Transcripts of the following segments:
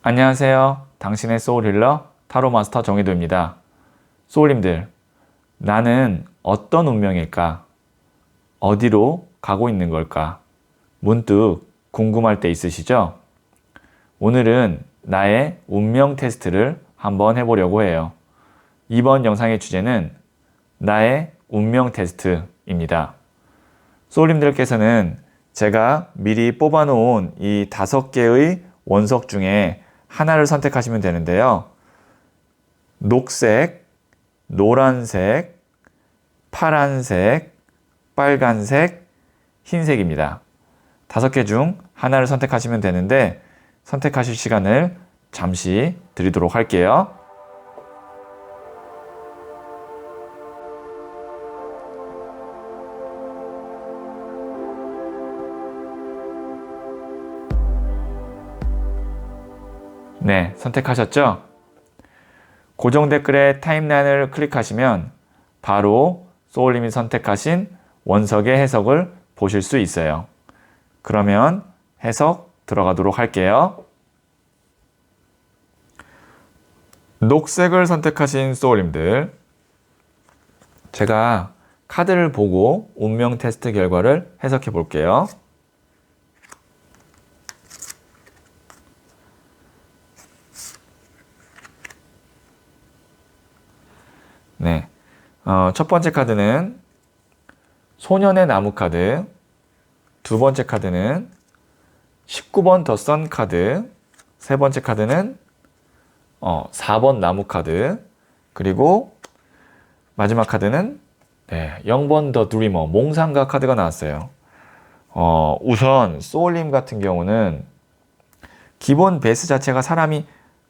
안녕하세요. 당신의 소울힐러 타로마스터 정혜도입니다. 소울님들, 나는 어떤 운명일까? 어디로 가고 있는 걸까? 문득 궁금할 때 있으시죠? 오늘은 나의 운명 테스트를 한번 해보려고 해요. 이번 영상의 주제는 나의 운명 테스트입니다. 소울님들께서는 제가 미리 뽑아놓은 이 5개의 원석 중에 하나를 선택하시면 되는데요. 녹색, 노란색, 파란색, 빨간색, 흰색입니다. 5개 중 하나를 선택하시면 되는데 선택하실 시간을 잠시 드리도록 할게요. 네, 선택하셨죠? 고정 댓글에 타임라인을 클릭하시면 바로 소울님이 선택하신 원석의 해석을 보실 수 있어요. 그러면 해석 들어가도록 할게요. 녹색을 선택하신 소울님들, 제가 카드를 보고 운명 테스트 결과를 해석해 볼게요. 네, 첫 번째 카드는 소년의 나무 카드, 두 번째 카드는 19번 더 선 카드, 세 번째 카드는 4번 나무 카드, 그리고 마지막 카드는 0번 더 드리머, 몽상가 카드가 나왔어요. 우선 소울님 같은 경우는 기본 베이스 자체가 사람이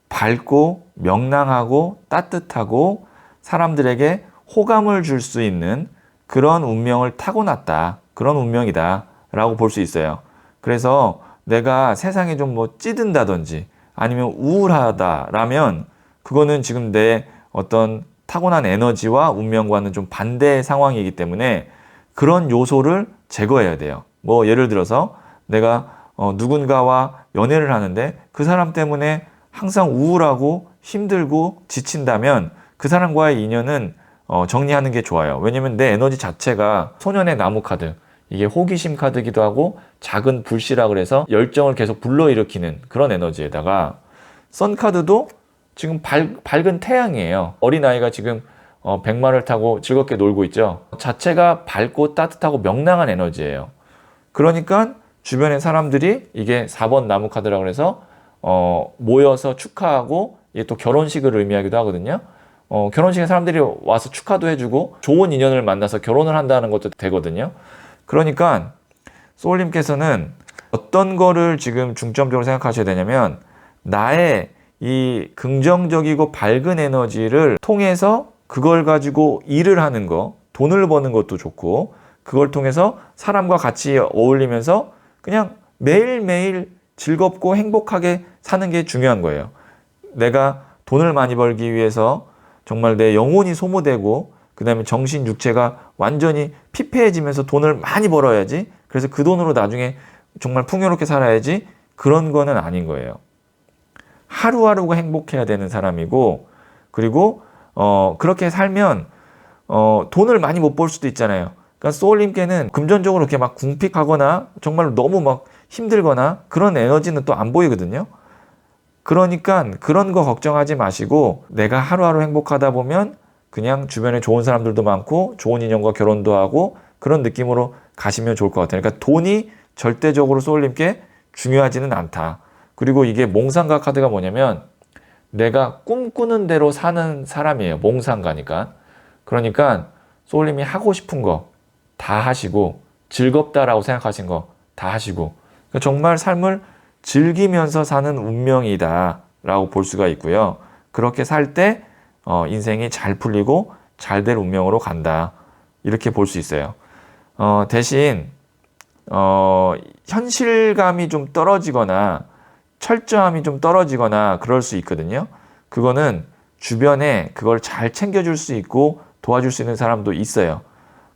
밝고 명랑하고 따뜻하고 사람들에게 호감을 줄 수 있는 그런 운명을 타고났다. 그런 운명이다 라고 볼 수 있어요. 그래서 내가 세상에 좀 찌든다든지 아니면 우울하다라면 그거는 지금 내 어떤 타고난 에너지와 운명과는 좀 반대의 상황이기 때문에 그런 요소를 제거해야 돼요. 예를 들어서 내가 누군가와 연애를 하는데 그 사람 때문에 항상 우울하고 힘들고 지친다면 그 사람과의 인연은 정리하는 게 좋아요. 왜냐면 내 에너지 자체가 소년의 나무 카드, 이게 호기심 카드기도 하고 작은 불씨라 그래서 열정을 계속 불러일으키는 그런 에너지에다가 선 카드도 지금 밝은 태양이에요. 어린아이가 지금 백마를 타고 즐겁게 놀고 있죠. 자체가 밝고 따뜻하고 명랑한 에너지예요. 그러니까 주변의 사람들이 이게 4번 나무 카드라고 해서 모여서 축하하고 이게 또 결혼식을 의미하기도 하거든요. 결혼식에 사람들이 와서 축하도 해주고 좋은 인연을 만나서 결혼을 한다는 것도 되거든요. 그러니까 소울님께서는 어떤 거를 지금 중점적으로 생각하셔야 되냐면 나의 이 긍정적이고 밝은 에너지를 통해서 그걸 가지고 일을 하는 거, 돈을 버는 것도 좋고 그걸 통해서 사람과 같이 어울리면서 그냥 매일매일 즐겁고 행복하게 사는 게 중요한 거예요. 내가 돈을 많이 벌기 위해서 정말 내 영혼이 소모되고 그 다음에 정신, 육체가 완전히 피폐해지면서 돈을 많이 벌어야지, 그래서 그 돈으로 나중에 정말 풍요롭게 살아야지, 그런 거는 아닌 거예요. 하루하루가 행복해야 되는 사람이고, 그리고 그렇게 살면 돈을 많이 못 벌 수도 있잖아요. 그러니까 소울님께는 금전적으로 이렇게 막 궁핍하거나 정말 너무 막 힘들거나 그런 에너지는 또 안 보이거든요. 그러니까 그런 거 걱정하지 마시고 내가 하루하루 행복하다 보면 그냥 주변에 좋은 사람들도 많고 좋은 인연과 결혼도 하고 그런 느낌으로 가시면 좋을 것 같아요. 그러니까 돈이 절대적으로 소울님께 중요하지는 않다. 그리고 이게 몽상가 카드가 뭐냐면 내가 꿈꾸는 대로 사는 사람이에요. 몽상가니까. 그러니까 소울님이 하고 싶은 거 다 하시고 즐겁다라고 생각하신 거 다 하시고 그러니까 정말 삶을 즐기면서 사는 운명이다 라고 볼 수가 있고요. 그렇게 살 때 인생이 잘 풀리고 잘 될 운명으로 간다, 이렇게 볼 수 있어요. 대신 현실감이 좀 떨어지거나 철저함이 좀 떨어지거나 그럴 수 있거든요. 그거는 주변에 그걸 잘 챙겨줄 수 있고 도와줄 수 있는 사람도 있어요.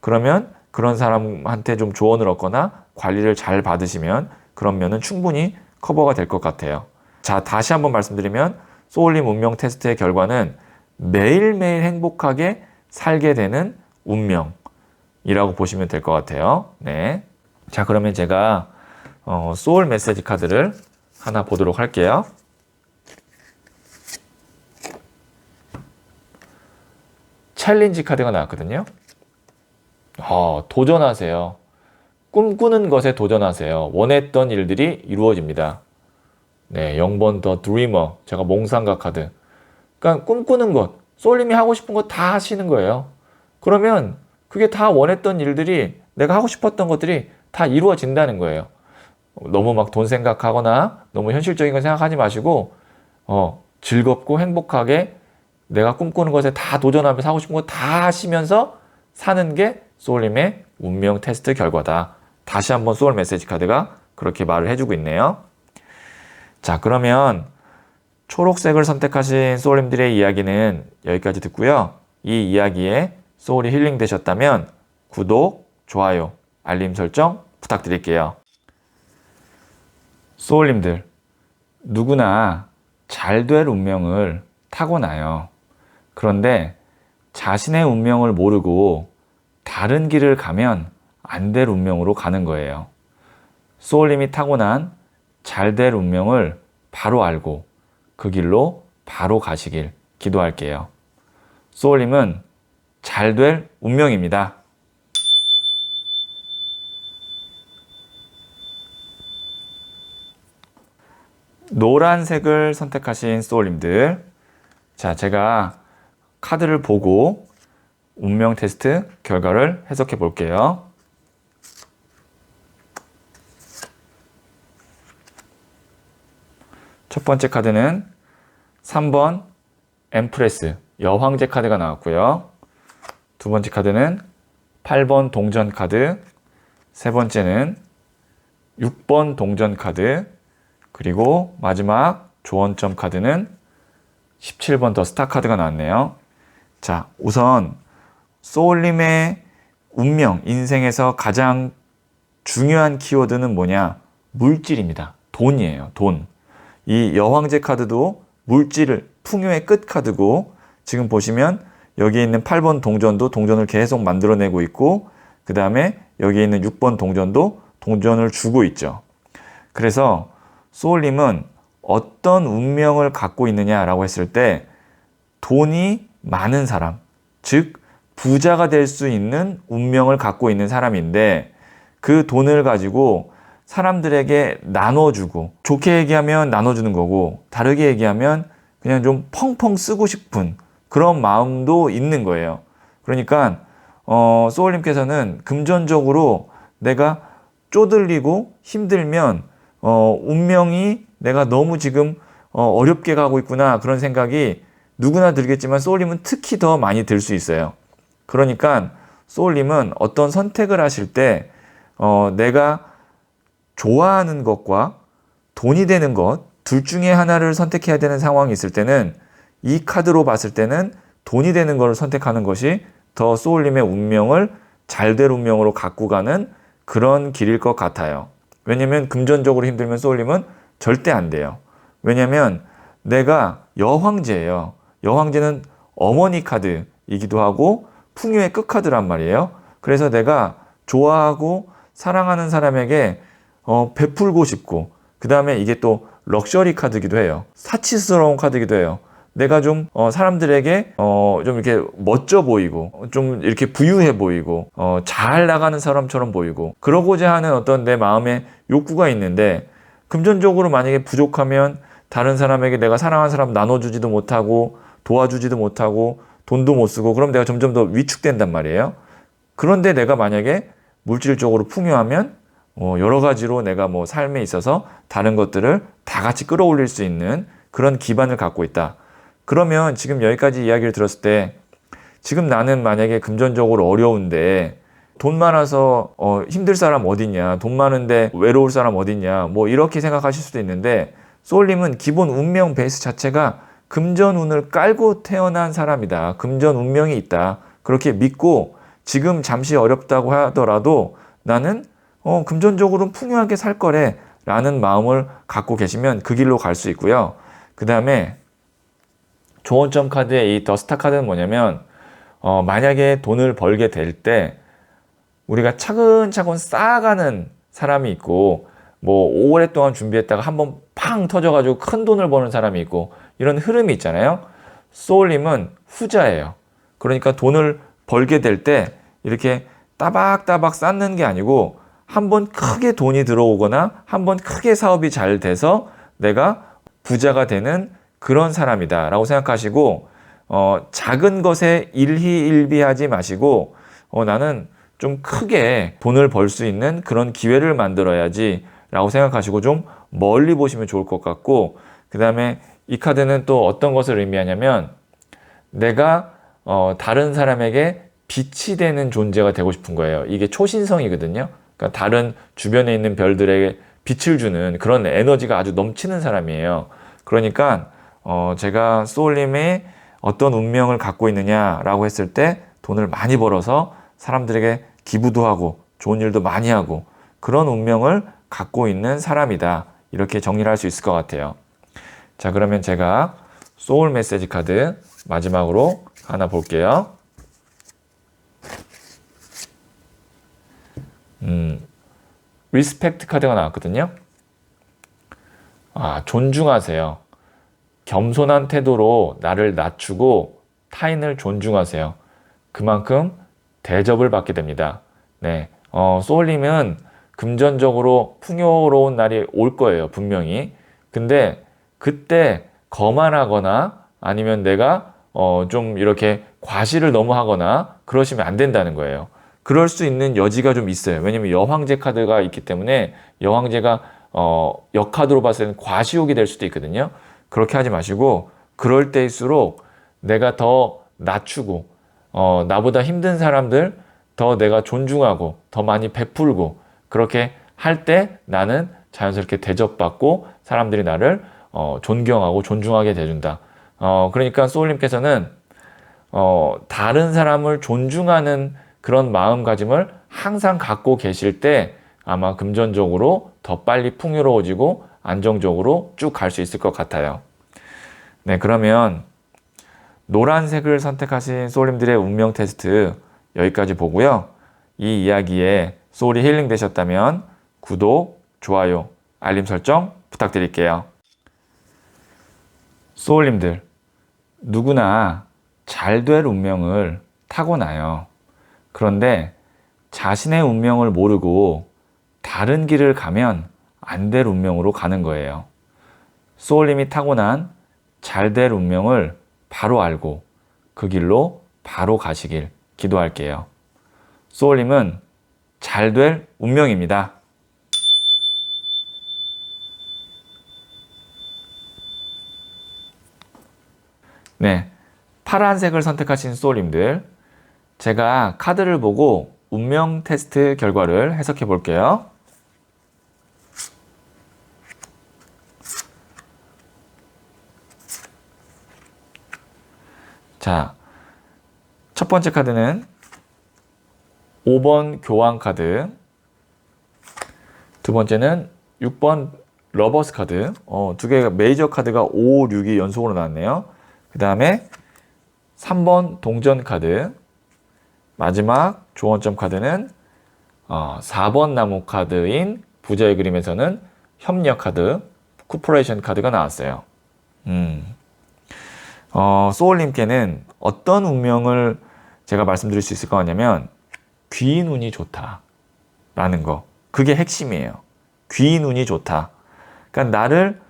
그러면 그런 사람한테 좀 조언을 얻거나 관리를 잘 받으시면 그런 면은 충분히 커버가 될 것 같아요. 자, 다시 한번 말씀드리면 소울림 운명 테스트의 결과는 매일매일 행복하게 살게 되는 운명이라고 보시면 될 것 같아요. 네. 자, 그러면 제가 소울 메시지 카드를 하나 보도록 할게요. 챌린지 카드가 나왔거든요. 도전하세요. 꿈꾸는 것에 도전하세요. 원했던 일들이 이루어집니다. 네, 0번 더 드리머. 제가 몽상가 카드. 그러니까 꿈꾸는 것, 소울님이 하고 싶은 거 다 하시는 거예요. 그러면 그게 다 원했던 일들이, 내가 하고 싶었던 것들이 다 이루어진다는 거예요. 너무 막 돈 생각하거나 너무 현실적인 거 생각하지 마시고 즐겁고 행복하게 내가 꿈꾸는 것에 다 도전하면서 하고 싶은 거 다 하시면서 사는 게 소울님의 운명 테스트 결과다. 다시 한번 소울 메시지 카드가 그렇게 말을 해주고 있네요. 자, 그러면 초록색을 선택하신 소울님들의 이야기는 여기까지 듣고요. 이 이야기에 소울이 힐링 되셨다면 구독, 좋아요, 알림 설정 부탁드릴게요. 소울님들, 누구나 잘 될 운명을 타고나요. 그런데 자신의 운명을 모르고 다른 길을 가면 안 될 운명으로 가는 거예요. 소울님이 타고난 잘 될 운명을 바로 알고 그 길로 바로 가시길 기도할게요. 소울님은 잘 될 운명입니다. 노란색을 선택하신 소울님들, 자, 제가 카드를 보고 운명 테스트 결과를 해석해 볼게요. 첫 번째 카드는 3번 엠프레스 여황제 카드가 나왔고요. 두 번째 카드는 8번 동전 카드, 세 번째는 6번 동전 카드, 그리고 마지막 조언점 카드는 17번 더 스타 카드가 나왔네요. 자, 우선 소울님의 운명, 인생에서 가장 중요한 키워드는 뭐냐? 물질입니다. 돈이에요. 돈. 이 여황제 카드도 물질을, 풍요의 끝 카드고, 지금 보시면 여기 있는 8번 동전도 동전을 계속 만들어내고 있고, 그 다음에 여기 있는 6번 동전도 동전을 주고 있죠. 그래서 소울님은 어떤 운명을 갖고 있느냐라고 했을 때 돈이 많은 사람, 즉 부자가 될 수 있는 운명을 갖고 있는 사람인데, 그 돈을 가지고 사람들에게 나눠주고, 좋게 얘기하면 나눠주는 거고, 다르게 얘기하면 그냥 좀 펑펑 쓰고 싶은 그런 마음도 있는 거예요. 그러니까 소울님께서는 금전적으로 내가 쪼들리고 힘들면 운명이 내가 너무 지금 어렵게 가고 있구나, 그런 생각이 누구나 들겠지만 소울님은 특히 더 많이 들 수 있어요. 그러니까 소울님은 어떤 선택을 하실 때 내가 좋아하는 것과 돈이 되는 것 둘 중에 하나를 선택해야 되는 상황이 있을 때는, 이 카드로 봤을 때는 돈이 되는 것을 선택하는 것이 더 소울님의 운명을 잘 될 운명으로 갖고 가는 그런 길일 것 같아요. 왜냐면 금전적으로 힘들면 소울님은 절대 안 돼요. 왜냐면 내가 여황제예요. 여황제는 어머니 카드이기도 하고 풍요의 끝 카드란 말이에요. 그래서 내가 좋아하고 사랑하는 사람에게 베풀고 싶고, 그 다음에 이게 또 럭셔리 카드이기도 해요. 사치스러운 카드이기도 해요. 내가 좀 사람들에게 좀 이렇게 멋져 보이고, 좀 이렇게 부유해 보이고, 잘 나가는 사람처럼 보이고, 그러고자 하는 어떤 내 마음의 욕구가 있는데, 금전적으로 만약에 부족하면 다른 사람에게 내가 사랑하는 사람 나눠주지도 못하고 도와주지도 못하고 돈도 못 쓰고, 그럼 내가 점점 더 위축된단 말이에요. 그런데 내가 만약에 물질적으로 풍요하면 여러 가지로 내가 뭐 삶에 있어서 다른 것들을 다 같이 끌어올릴 수 있는 그런 기반을 갖고 있다. 그러면 지금 여기까지 이야기를 들었을 때, 지금 나는 만약에 금전적으로 어려운데 돈 많아서 힘들 사람 어딨냐, 돈 많은데 외로울 사람 어딨냐, 뭐 이렇게 생각하실 수도 있는데, 소울님은 기본 운명 베이스 자체가 금전운을 깔고 태어난 사람이다. 금전 운명이 있다. 그렇게 믿고 지금 잠시 어렵다고 하더라도 나는 금전적으로 풍요하게 살 거래 라는 마음을 갖고 계시면 그 길로 갈 수 있고요. 그 다음에 조언점 카드의 이 더 스타 카드는 뭐냐면 만약에 돈을 벌게 될 때 우리가 차근차근 쌓아가는 사람이 있고 뭐 오랫동안 준비했다가 한번 팡 터져가지고 큰 돈을 버는 사람이 있고 이런 흐름이 있잖아요. 소울님은 후자예요. 그러니까 돈을 벌게 될 때 이렇게 따박따박 쌓는 게 아니고 한번 크게 돈이 들어오거나 한번 크게 사업이 잘 돼서 내가 부자가 되는 그런 사람이다 라고 생각하시고 작은 것에 일희일비하지 마시고 나는 좀 크게 돈을 벌 수 있는 그런 기회를 만들어야지 라고 생각하시고 좀 멀리 보시면 좋을 것 같고, 그 다음에 이 카드는 또 어떤 것을 의미하냐면 내가 다른 사람에게 빛이 되는 존재가 되고 싶은 거예요. 이게 초신성이거든요. 그러니까 다른 주변에 있는 별들에게 빛을 주는 그런 에너지가 아주 넘치는 사람이에요. 그러니까 제가 소울님의 어떤 운명을 갖고 있느냐라고 했을 때 돈을 많이 벌어서 사람들에게 기부도 하고 좋은 일도 많이 하고 그런 운명을 갖고 있는 사람이다. 이렇게 정리를 할 수 있을 것 같아요. 자, 그러면 제가 소울 메시지 카드 마지막으로 하나 볼게요. 리스펙트 카드가 나왔거든요. 존중하세요. 겸손한 태도로 나를 낮추고 타인을 존중하세요. 그만큼 대접을 받게 됩니다. 네, 소울님은 금전적으로 풍요로운 날이 올 거예요, 분명히. 근데 그때 거만하거나 아니면 내가 좀 이렇게 과시를 너무 하거나 그러시면 안 된다는 거예요. 그럴 수 있는 여지가 좀 있어요. 왜냐면 여황제 카드가 있기 때문에 여황제가 역카드로 봤을 때는 과시욕이 될 수도 있거든요. 그렇게 하지 마시고 그럴 때일수록 내가 더 낮추고 나보다 힘든 사람들 더 내가 존중하고 더 많이 베풀고 그렇게 할 때 나는 자연스럽게 대접받고 사람들이 나를 존경하고 존중하게 돼준다. 그러니까 소울님께서는 다른 사람을 존중하는 그런 마음가짐을 항상 갖고 계실 때 아마 금전적으로 더 빨리 풍요로워지고 안정적으로 쭉 갈 수 있을 것 같아요. 네, 그러면 노란색을 선택하신 소울님들의 운명 테스트 여기까지 보고요. 이 이야기에 소울이 힐링 되셨다면 구독, 좋아요, 알림 설정 부탁드릴게요. 소울님들, 누구나 잘 될 운명을 타고나요. 그런데 자신의 운명을 모르고 다른 길을 가면 안 될 운명으로 가는 거예요. 소울님이 타고난 잘 될 운명을 바로 알고 그 길로 바로 가시길 기도할게요. 소울님은 잘 될 운명입니다. 네, 파란색을 선택하신 소울님들, 제가 카드를 보고 운명 테스트 결과를 해석해 볼게요. 자, 첫 번째 카드는 5번 교황 카드, 두 번째는 6번 러버스 카드, 두 개가 메이저 카드가 5, 6이 연속으로 나왔네요. 그 다음에 3번 동전 카드, 마지막 조언점 카드는 4번 나무 카드인 부자의 그림에서는 협력 카드, 코퍼레이션 카드가 나왔어요. 소울님께는 어떤 운명을 제가 말씀드릴 수 있을 것 같냐면 귀인 운이 좋다라는 거, 그게 핵심이에요. 귀인 운이 좋다. 그러니까 나를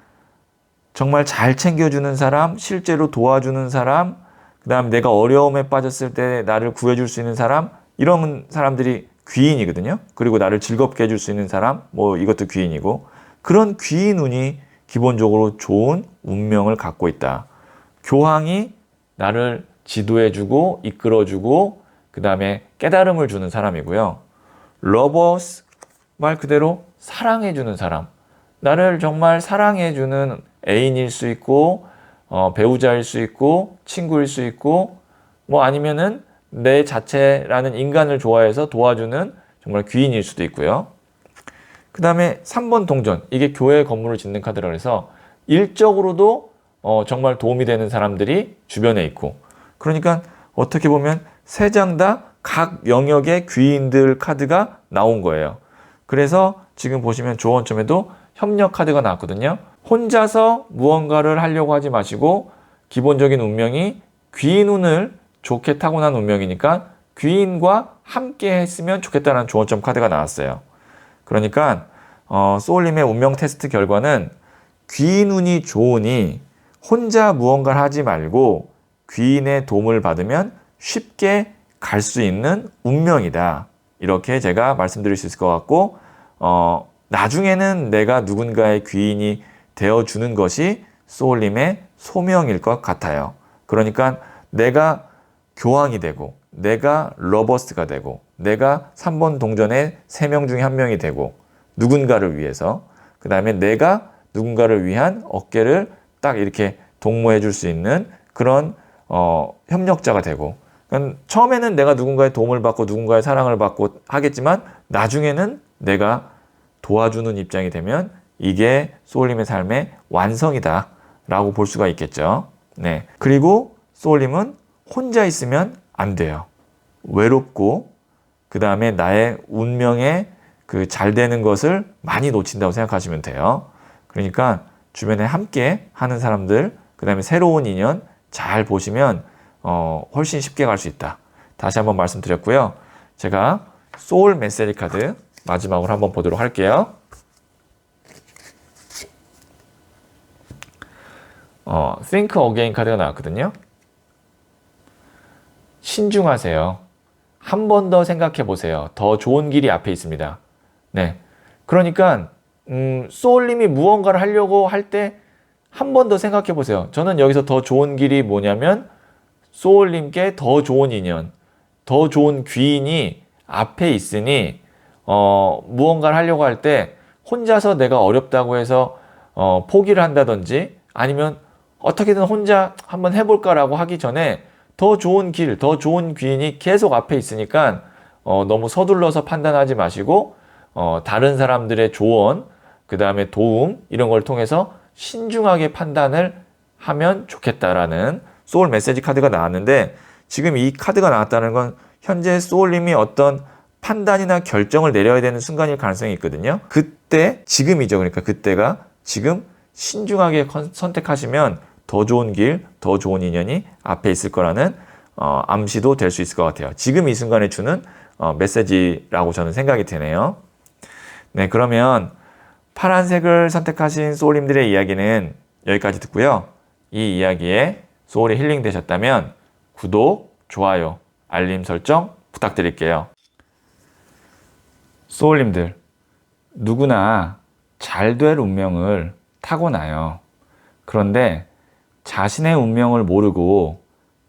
정말 잘 챙겨주는 사람, 실제로 도와주는 사람, 그 다음 내가 어려움에 빠졌을 때 나를 구해줄 수 있는 사람, 이런 사람들이 귀인이거든요. 그리고 나를 즐겁게 해줄 수 있는 사람, 뭐 이것도 귀인이고, 그런 귀인 운이 기본적으로 좋은 운명을 갖고 있다. 교황이 나를 지도해주고 이끌어주고 그 다음에 깨달음을 주는 사람이고요. 러버스, 말 그대로 사랑해주는 사람, 나를 정말 사랑해주는 애인일 수 있고 배우자일 수 있고 친구일 수 있고 뭐 아니면은 내 자체라는 인간을 좋아해서 도와주는 정말 귀인일 수도 있고요. 그 다음에 3번 동전. 이게 교회 건물을 짓는 카드라 그래서 일적으로도 정말 도움이 되는 사람들이 주변에 있고, 그러니까 어떻게 보면 3장 다 각 영역의 귀인들 카드가 나온 거예요. 그래서 지금 보시면 조언점에도 협력 카드가 나왔거든요. 혼자서 무언가를 하려고 하지 마시고 기본적인 운명이 귀인 운을 좋게 타고난 운명이니까 귀인과 함께 했으면 좋겠다는 조언점 카드가 나왔어요. 그러니까 소울님의 운명 테스트 결과는 귀인 운이 좋으니 혼자 무언가를 하지 말고 귀인의 도움을 받으면 쉽게 갈 수 있는 운명이다. 이렇게 제가 말씀드릴 수 있을 것 같고, 나중에는 내가 누군가의 귀인이 되어주는 것이 소울님의 소명일 것 같아요. 그러니까 내가 교황이 되고, 내가 러버스가 되고, 내가 3번 동전의 3명 중에 1명이 되고, 누군가를 위해서, 그 다음에 내가 누군가를 위한 어깨를 딱 이렇게 동무해 줄 수 있는 그런 협력자가 되고, 그러니까 처음에는 내가 누군가의 도움을 받고 누군가의 사랑을 받고 하겠지만 나중에는 내가 도와주는 입장이 되면 이게 소울님의 삶의 완성이다 라고 볼 수가 있겠죠. 네. 그리고 소울님은 혼자 있으면 안 돼요. 외롭고 그 다음에 나의 운명에 그 잘 되는 것을 많이 놓친다고 생각하시면 돼요. 그러니까 주변에 함께 하는 사람들, 그 다음에 새로운 인연 잘 보시면 훨씬 쉽게 갈 수 있다. 다시 한번 말씀드렸고요. 제가 소울 메시지 카드 마지막으로 한번 보도록 할게요. Think Again 카드가 나왔거든요. 신중하세요. 한 번 더 생각해 보세요. 더 좋은 길이 앞에 있습니다. 네. 그러니까 소울님이 무언가를 하려고 할 때 한 번 더 생각해 보세요. 저는 여기서 더 좋은 길이 뭐냐면 소울님께 더 좋은 인연, 더 좋은 귀인이 앞에 있으니 무언가를 하려고 할 때 혼자서 내가 어렵다고 해서 포기를 한다든지 아니면 어떻게든 혼자 한번 해볼까라고 하기 전에 더 좋은 길, 더 좋은 귀인이 계속 앞에 있으니까 너무 서둘러서 판단하지 마시고 다른 사람들의 조언, 그 다음에 도움 이런 걸 통해서 신중하게 판단을 하면 좋겠다라는 소울 메시지 카드가 나왔는데, 지금 이 카드가 나왔다는 건 현재 소울님이 어떤 판단이나 결정을 내려야 되는 순간일 가능성이 있거든요. 그때, 지금이죠. 그러니까 그때가 지금 신중하게 선택하시면 더 좋은 길, 더 좋은 인연이 앞에 있을 거라는 암시도 될 수 있을 것 같아요. 지금 이 순간에 주는 메시지라고 저는 생각이 되네요. 네, 그러면 파란색을 선택하신 소울님들의 이야기는 여기까지 듣고요. 이 이야기에 소울이 힐링 되셨다면 구독, 좋아요, 알림 설정 부탁드릴게요. 소울님들, 누구나 잘 될 운명을 타고나요. 그런데 자신의 운명을 모르고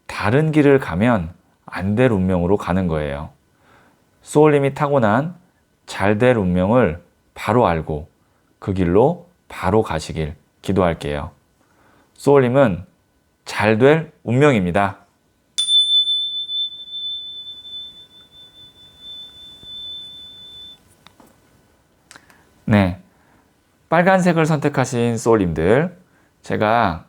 다른 길을 가면 안 될 운명으로 가는 거예요. 소울님이 타고난 잘 될 운명을 바로 알고 그 길로 바로 가시길 기도할게요. 소울님은 잘 될 운명입니다. 네, 빨간색을 선택하신 소울님들, 제가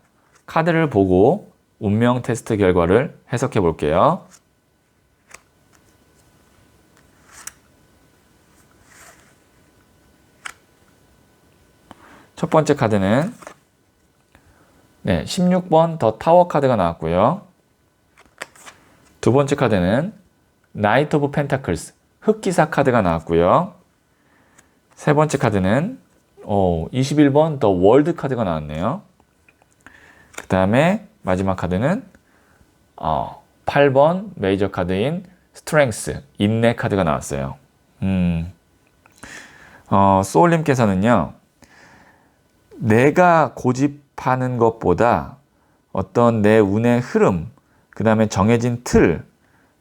카드를 보고 운명 테스트 결과를 해석해 볼게요. 첫 번째 카드는 16번 더 타워 카드가 나왔고요. 두 번째 카드는 나이트 오브 펜타클스 흑기사 카드가 나왔고요. 세 번째 카드는 21번 더 월드 카드가 나왔네요. 그 다음에 마지막 카드는 8번 메이저 카드인 스트렝스 인내 카드가 나왔어요. 소울님께서는요, 내가 고집하는 것보다 어떤 내 운의 흐름, 그 다음에 정해진 틀,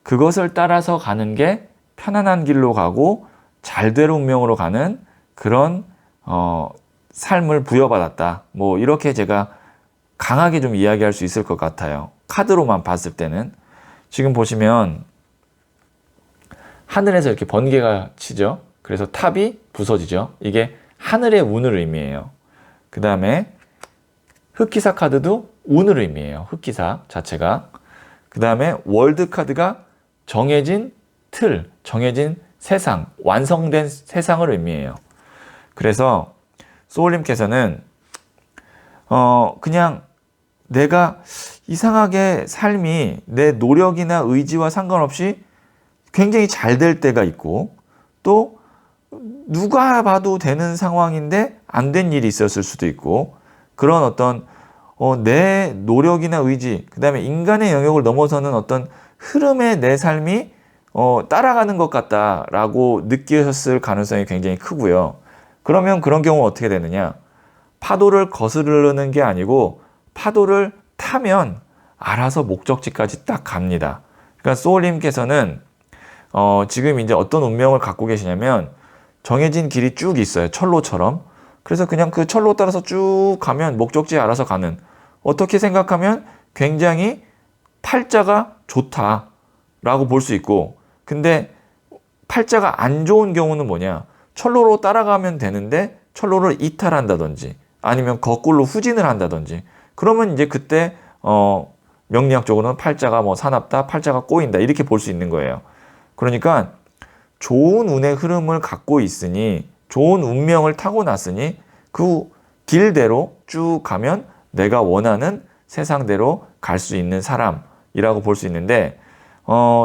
그것을 따라서 가는 게 편안한 길로 가고 잘 될 운명으로 가는 그런 삶을 부여받았다. 뭐 이렇게 제가 강하게 좀 이야기할 수 있을 것 같아요. 카드로만 봤을 때는. 지금 보시면 하늘에서 이렇게 번개가 치죠. 그래서 탑이 부서지죠. 이게 하늘의 운을 의미해요. 그 다음에 흑기사 카드도 운을 의미해요. 흑기사 자체가. 그 다음에 월드 카드가 정해진 틀, 정해진 세상, 완성된 세상을 의미해요. 그래서 소울님께서는 그냥 내가 이상하게 삶이 내 노력이나 의지와 상관없이 굉장히 잘 될 때가 있고, 또 누가 봐도 되는 상황인데 안 된 일이 있었을 수도 있고, 그런 어떤 내 노력이나 의지, 그 다음에 인간의 영역을 넘어서는 어떤 흐름에 내 삶이 따라가는 것 같다라고 느끼셨을 가능성이 굉장히 크고요. 그러면 그런 경우 어떻게 되느냐? 파도를 거스르는 게 아니고 파도를 타면 알아서 목적지까지 딱 갑니다. 그러니까 소울님께서는 지금 이제 어떤 운명을 갖고 계시냐면 정해진 길이 쭉 있어요. 철로처럼. 그래서 그냥 그 철로 따라서 쭉 가면 목적지에 알아서 가는, 어떻게 생각하면 굉장히 팔자가 좋다라고 볼 수 있고, 근데 팔자가 안 좋은 경우는 뭐냐? 철로로 따라가면 되는데 철로를 이탈한다든지 아니면 거꾸로 후진을 한다든지, 그러면 이제 그때 명리학적으로는 팔자가 뭐 사납다, 팔자가 꼬인다 이렇게 볼 수 있는 거예요. 그러니까 좋은 운의 흐름을 갖고 있으니, 좋은 운명을 타고났으니 그 길대로 쭉 가면 내가 원하는 세상대로 갈 수 있는 사람이라고 볼 수 있는데,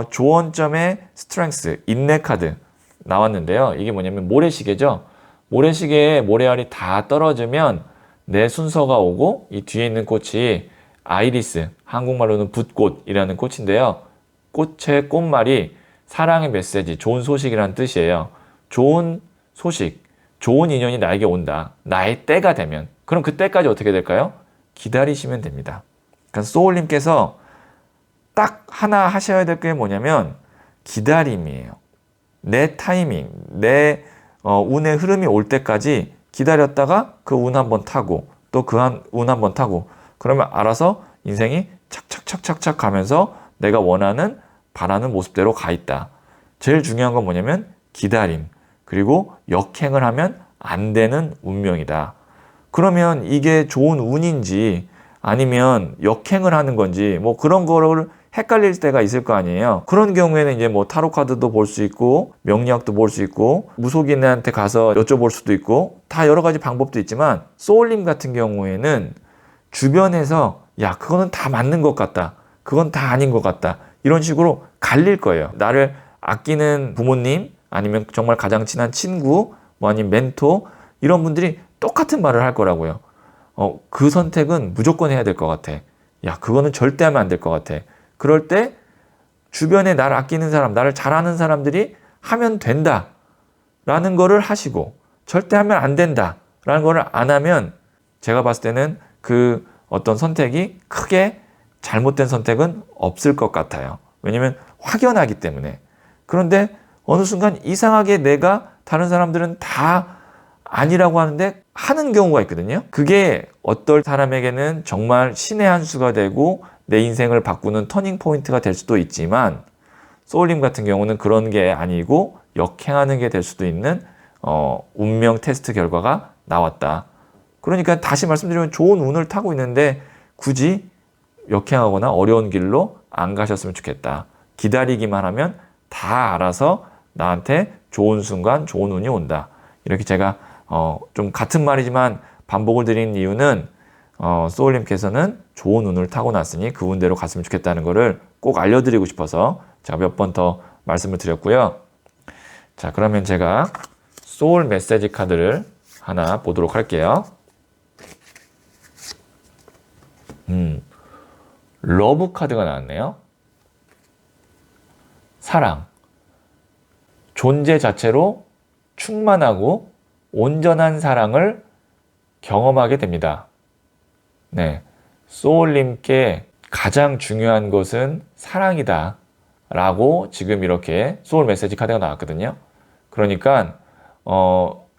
조언점의 스트렝스, 인내 카드 나왔는데요. 이게 뭐냐면 모래시계죠. 모래시계에 모래알이 다 떨어지면 내 순서가 오고, 이 뒤에 있는 꽃이 아이리스, 한국말로는 붓꽃이라는 꽃인데요. 꽃의 꽃말이 사랑의 메시지, 좋은 소식이라는 뜻이에요. 좋은 소식, 좋은 인연이 나에게 온다. 나의 때가 되면. 그럼 그 때까지 어떻게 될까요? 기다리시면 됩니다. 그러니까 소울님께서 딱 하나 하셔야 될 게 뭐냐면 기다림이에요. 내 타이밍, 내 운의 흐름이 올 때까지 기다렸다가 그 운 한번 타고, 또 그 운 한번 타고, 그러면 알아서 인생이 착착착착착 가면서 내가 원하는 바라는 모습대로 가 있다. 제일 중요한 건 뭐냐면 기다림, 그리고 역행을 하면 안 되는 운명이다. 그러면 이게 좋은 운인지 아니면 역행을 하는 건지 뭐 그런 거를 헷갈릴 때가 있을 거 아니에요. 그런 경우에는 이제 뭐 타로 카드도 볼 수 있고 명리학도 볼 수 있고 무속인한테 가서 여쭤볼 수도 있고 다 여러 가지 방법도 있지만, 소울님 같은 경우에는 주변에서 야 그거는 다 맞는 것 같다, 그건 다 아닌 것 같다, 이런 식으로 갈릴 거예요. 나를 아끼는 부모님, 아니면 정말 가장 친한 친구, 뭐 아니면 멘토, 이런 분들이 똑같은 말을 할 거라고요. 그 선택은 무조건 해야 될 것 같아. 야 그거는 절대 하면 안 될 것 같아. 그럴 때 주변에 나를 아끼는 사람, 나를 잘 아는 사람들이 하면 된다 라는 거를 하시고, 절대 하면 안 된다 라는 거를 안 하면 제가 봤을 때는 그 어떤 선택이 크게 잘못된 선택은 없을 것 같아요. 왜냐면 확연하기 때문에. 그런데 어느 순간 이상하게 내가 다른 사람들은 다 아니라고 하는데 하는 경우가 있거든요. 그게 어떨 사람에게는 정말 신의 한 수가 되고 내 인생을 바꾸는 터닝 포인트가 될 수도 있지만, 소울님 같은 경우는 그런 게 아니고 역행하는 게 될 수도 있는 운명 테스트 결과가 나왔다. 그러니까 다시 말씀드리면 좋은 운을 타고 있는데 굳이 역행하거나 어려운 길로 안 가셨으면 좋겠다. 기다리기만 하면 다 알아서 나한테 좋은 순간, 좋은 운이 온다. 이렇게 제가 좀 같은 말이지만 반복을 드리는 이유는 소울님께서는 좋은 운을 타고났으니 그 운대로 갔으면 좋겠다는 거를 꼭 알려드리고 싶어서 제가 몇 번 더 말씀을 드렸고요. 자, 그러면 제가 소울 메시지 카드를 하나 보도록 할게요. 러브 카드가 나왔네요. 사랑. 존재 자체로 충만하고 온전한 사랑을 경험하게 됩니다. 네. 소울님께 가장 중요한 것은 사랑이다 라고 지금 이렇게 소울 메시지 카드가 나왔거든요. 그러니까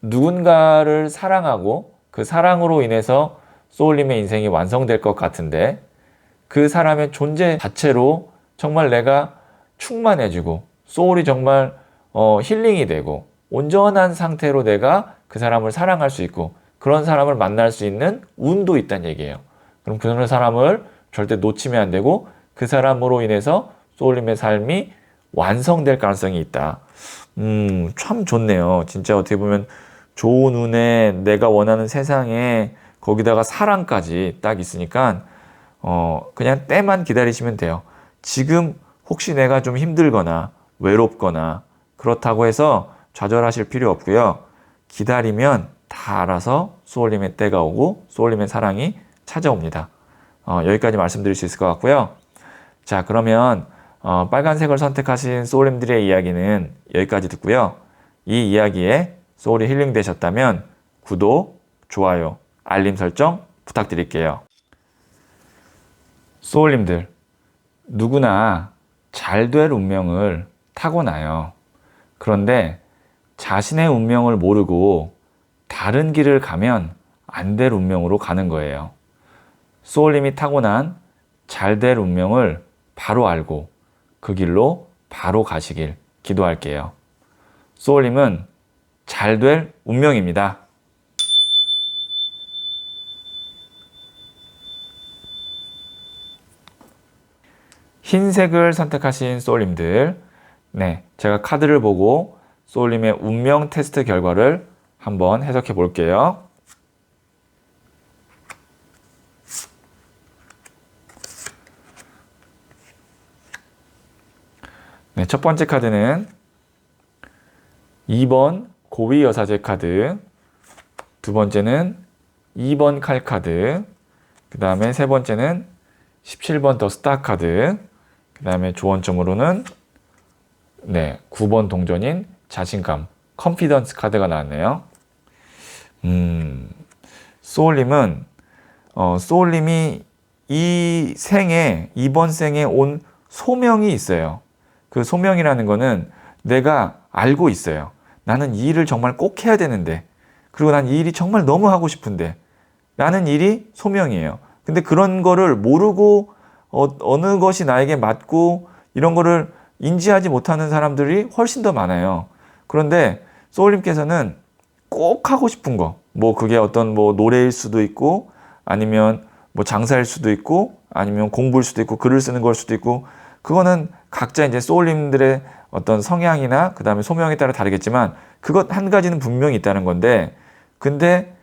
누군가를 사랑하고 그 사랑으로 인해서 소울님의 인생이 완성될 것 같은데, 그 사람의 존재 자체로 정말 내가 충만해지고 소울이 정말 힐링이 되고 온전한 상태로 내가 그 사람을 사랑할 수 있고 그런 사람을 만날 수 있는 운도 있다는 얘기예요. 그럼 그런 사람을 절대 놓치면 안 되고 그 사람으로 인해서 소울님의 삶이 완성될 가능성이 있다. 참 좋네요. 진짜 어떻게 보면 좋은 운에 내가 원하는 세상에 거기다가 사랑까지 딱 있으니까 그냥 때만 기다리시면 돼요. 지금 혹시 내가 좀 힘들거나 외롭거나 그렇다고 해서 좌절하실 필요 없고요. 기다리면 다 알아서 소울님의 때가 오고 소울님의 사랑이 찾아옵니다. 여기까지 말씀드릴 수 있을 것 같고요. 자, 그러면 빨간색을 선택하신 소울님들의 이야기는 여기까지 듣고요. 이 이야기에 소울이 힐링되셨다면 구독, 좋아요, 알림 설정 부탁드릴게요. 소울님들, 누구나 잘 될 운명을 타고나요. 그런데 자신의 운명을 모르고 다른 길을 가면 안 될 운명으로 가는 거예요. 소울님이 타고난 잘 될 운명을 바로 알고 그 길로 바로 가시길 기도할게요. 소울님은 잘 될 운명입니다. 흰색을 선택하신 소울님들, 네, 제가 카드를 보고 소울님의 운명 테스트 결과를 한번 해석해 볼게요. 네, 첫 번째 카드는 2번 고위 여사제 카드, 두 번째는 2번 칼 카드, 그 다음에 세 번째는 17번 더 스타 카드, 그 다음에 조언점으로는 9번 동전인 자신감, 컨피던스 카드가 나왔네요. 소울님은 소울님이 이 생에, 이번 생에 온 소명이 있어요. 그 소명이라는 거는 내가 알고 있어요. 나는 이 일을 정말 꼭 해야 되는데, 그리고 난 이 일이 정말 너무 하고 싶은데 라는 일이 소명이에요. 근데 그런 거를 모르고 어느 것이 나에게 맞고 이런 거를 인지하지 못하는 사람들이 훨씬 더 많아요. 그런데 소울님께서는 꼭 하고 싶은 거, 뭐 그게 어떤 뭐 노래일 수도 있고 아니면 뭐 장사일 수도 있고 아니면 공부일 수도 있고 글을 쓰는 걸 수도 있고, 그거는 각자 이제 소울님들의 어떤 성향이나 그 다음에 소명에 따라 다르겠지만 그것 한 가지는 분명히 있다는 건데, 근데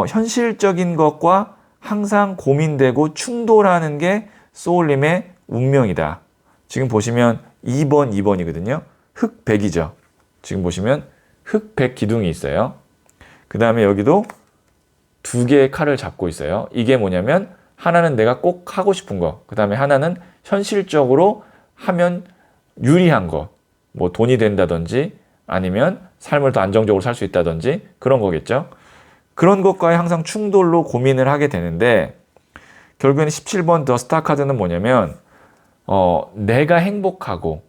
현실적인 것과 항상 고민되고 충돌하는 게 소울님의 운명이다. 지금 보시면 2번이거든요. 흑백이죠. 지금 보시면 흑백 기둥이 있어요. 그 다음에 여기도 두 개의 칼을 잡고 있어요. 이게 뭐냐면 하나는 내가 꼭 하고 싶은 거, 그 다음에 하나는 현실적으로 하면 유리한 거, 뭐 돈이 된다든지 아니면 삶을 더 안정적으로 살 수 있다든지 그런 거겠죠. 그런 것과의 항상 충돌로 고민을 하게 되는데, 결국에는 17번 더 스타 카드는 뭐냐면 내가 행복하고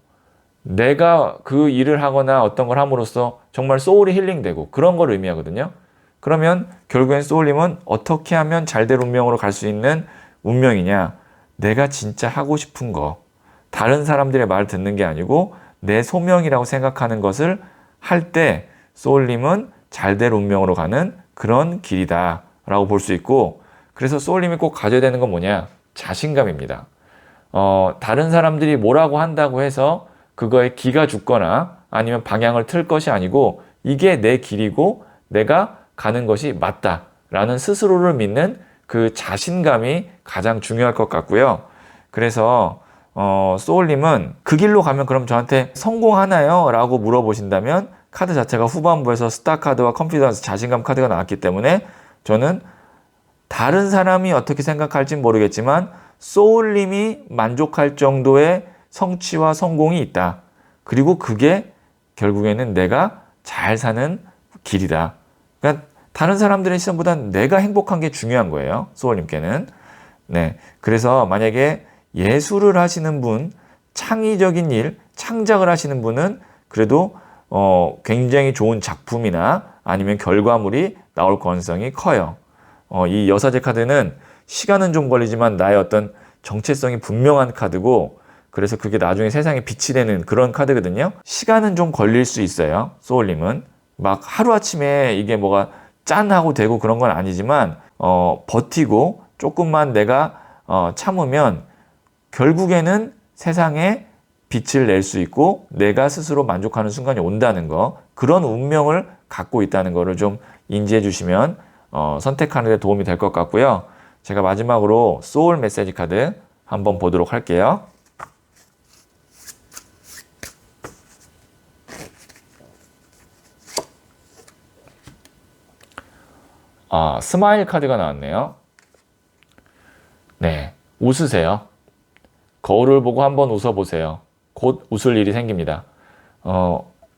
내가 그 일을 하거나 어떤 걸 함으로써 정말 소울이 힐링되고 그런 걸 의미하거든요. 그러면 결국엔 소울님은 어떻게 하면 잘될 운명으로 갈 수 있는 운명이냐? 내가 진짜 하고 싶은 거, 다른 사람들의 말 듣는 게 아니고 내 소명이라고 생각하는 것을 할 때 소울님은 잘될 운명으로 가는 그런 길이다 라고 볼 수 있고, 그래서 소울님이 꼭 가져야 되는 건 뭐냐? 자신감입니다. 다른 사람들이 뭐라고 한다고 해서 그거에 기가 죽거나 아니면 방향을 틀 것이 아니고 이게 내 길이고 내가 가는 것이 맞다라는 스스로를 믿는 그 자신감이 가장 중요할 것 같고요. 그래서 소울님은 그 길로 가면 그럼 저한테 성공하나요? 라고 물어보신다면 카드 자체가 후반부에서 스타 카드와 컨피던스, 자신감 카드가 나왔기 때문에 저는 다른 사람이 어떻게 생각할진 모르겠지만 소울님이 만족할 정도의 성취와 성공이 있다. 그리고 그게 결국에는 내가 잘 사는 길이다. 그러니까 다른 사람들의 시선보다는 내가 행복한 게 중요한 거예요. 소울님께는. 네. 그래서 만약에 예술을 하시는 분, 창의적인 일, 창작을 하시는 분은 그래도 굉장히 좋은 작품이나 아니면 결과물이 나올 가능성이 커요. 이 여사제 카드는 시간은 좀 걸리지만 나의 어떤 정체성이 분명한 카드고, 그래서 그게 나중에 세상에 빛이 되는 그런 카드거든요. 시간은 좀 걸릴 수 있어요. 소울님은. 막 하루아침에 이게 뭐가 짠하고 되고 그런 건 아니지만 버티고 조금만 내가 참으면 결국에는 세상에 빛을 낼 수 있고 내가 스스로 만족하는 순간이 온다는 거, 그런 운명을 갖고 있다는 거를 좀 인지해 주시면 선택하는 데 도움이 될 것 같고요. 제가 마지막으로 소울 메시지 카드 한번 보도록 할게요. 스마일 카드가 나왔네요. 네, 웃으세요. 거울을 보고 한번 웃어보세요. 곧 웃을 일이 생깁니다.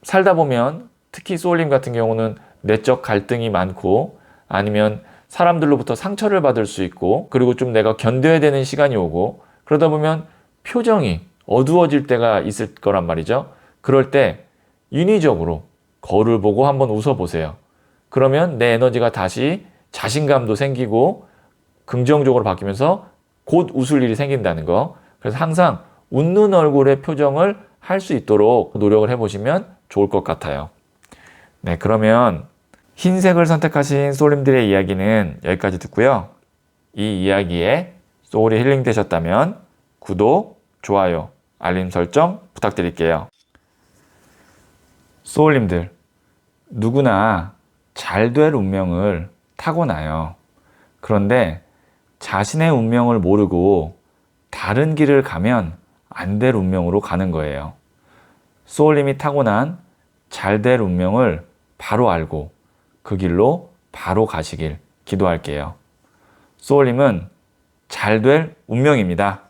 살다 보면 특히 소울님 같은 경우는 내적 갈등이 많고 아니면 사람들로부터 상처를 받을 수 있고 그리고 좀 내가 견뎌야 되는 시간이 오고 그러다 보면 표정이 어두워질 때가 있을 거란 말이죠. 그럴 때 인위적으로 거울을 보고 한번 웃어보세요. 그러면 내 에너지가 다시 자신감도 생기고 긍정적으로 바뀌면서 곧 웃을 일이 생긴다는 거. 그래서 항상 웃는 얼굴의 표정을 할 수 있도록 노력을 해보시면 좋을 것 같아요. 네, 그러면 흰색을 선택하신 소울님들의 이야기는 여기까지 듣고요. 이 이야기에 소울이 힐링 되셨다면 구독, 좋아요, 알림 설정 부탁드릴게요. 소울님들, 누구나 잘 될 운명을 타고나요. 그런데 자신의 운명을 모르고 다른 길을 가면 안 될 운명으로 가는 거예요. 소울님이 타고난 잘 될 운명을 바로 알고 그 길로 바로 가시길 기도할게요. 소울님은 잘 될 운명입니다.